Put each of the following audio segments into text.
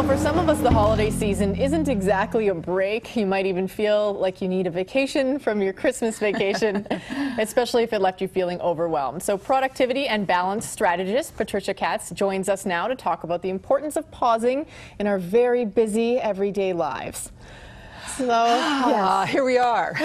Well, for some of us, the holiday season isn't exactly a break. You might even feel like you need a vacation from your Christmas vacation, especially if it left you feeling overwhelmed. So productivity and balance strategist Patricia Katz joins us now to talk about the importance of pausing in our very busy everyday lives. So, yes. Here we are.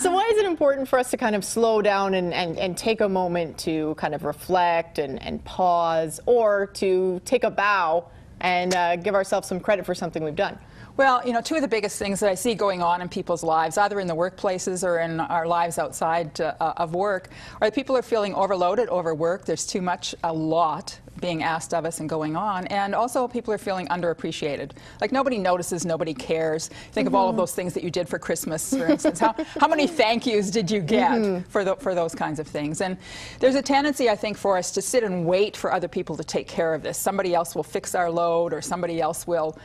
So why is it important for us to kind of slow down and take a moment to kind of reflect and pause, or to take a bow and give ourselves some credit for something we've done? Well, you know, two of the biggest things that I see going on in people's lives, either in the workplaces or in our lives outside of work, are that people are feeling overloaded, overworked. There's too much, a lot being asked of us and going on. And also people are feeling underappreciated. Like nobody notices, nobody cares. Think of all of those things that you did for Christmas, for instance. How many thank yous did you get for those kinds of things? And there's a tendency, I think, for us to sit and wait for other people to take care of this. Somebody else will fix our load, or somebody else will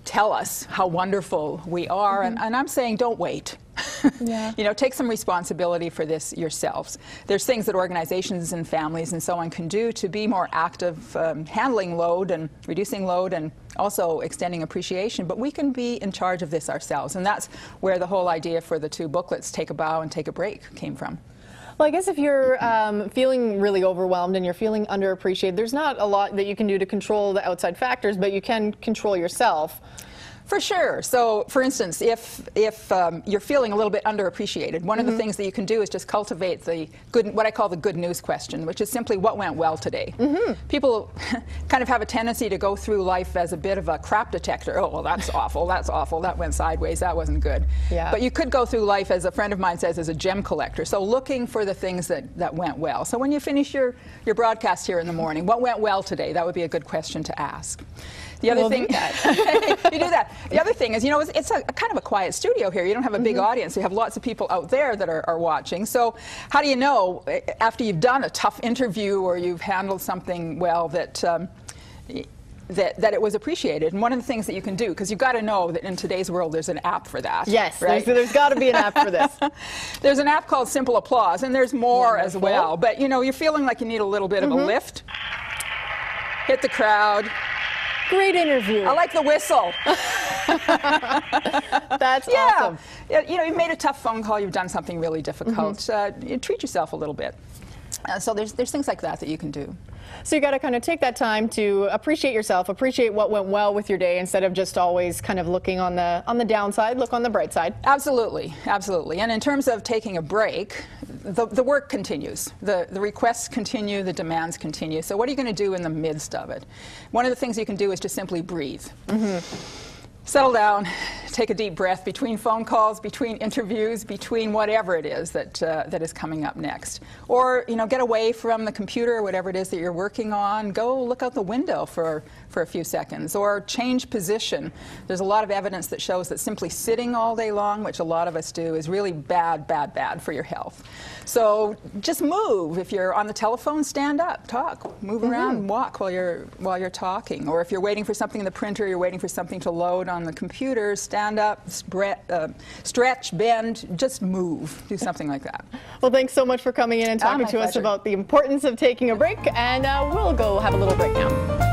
tell us how wonderful we are, and I'm saying don't wait. Yeah. You know, take some responsibility for this yourselves. There's things that organizations and families and so on can do to be more active, handling load and reducing load and also extending appreciation, but we can be in charge of this ourselves, and that's where the whole idea for the two booklets, Take a Bow and Take a Break, came from. Well, I guess if you're feeling really overwhelmed and you're feeling underappreciated, there's not a lot that you can do to control the outside factors, but you can control yourself. For sure. So, for instance, if you're feeling a little bit underappreciated, one of the things that you can do is just cultivate the good, what I call the good news question, which is simply what went well today. People kind of have a tendency to go through life as a bit of a crap detector. Oh, well, that's awful, that went sideways, that wasn't good. Yeah. But you could go through life, as a friend of mine says, as a gem collector. So looking for the things that went well. So when you finish your broadcast here in the morning, what went well today? That would be a good question to ask. The other thing, you do that. The other thing is, you know, it's a kind of a quiet studio here. You don't have a big audience. You have lots of people out there that are watching. So how do you know, after you've done a tough interview or you've handled something well, that it was appreciated? And one of the things that you can do, because you've got to know that in today's world there's an app for that. Yes, right? there's got to be an app for this. There's an app called Simple Applause, and there's more as well. But, you know, you're feeling like you need a little bit of a lift. Hit the crowd. Great interview. I like the whistle. That's awesome. You know, you've made a tough phone call, you've done something really difficult. You treat yourself a little bit. So there's things like that you can do. So you got to kind of take that time to appreciate yourself, appreciate what went well with your day, instead of just always kind of looking on the downside. Look on the bright side. Absolutely, absolutely. And in terms of taking a break, the work continues. The requests continue, the demands continue. So what are you going to do in the midst of it? One of the things you can do is just simply breathe. Settle down, take a deep breath between phone calls, between interviews, between whatever it is that is coming up next. Or, you know, get away from the computer or whatever it is that you're working on. Go look out the window for a few seconds, or change position. There's a lot of evidence that shows that simply sitting all day long, which a lot of us do, is really bad for your health. So just move. If you're on the telephone, stand up, talk, move around, walk while you're talking. Or if you're waiting for something in the printer, you're waiting for something to load on the computer, stand up, stretch, bend, just move. Do something like that. Well, thanks so much for coming in and talking to us about the importance of taking a break, and we'll go have a little break now.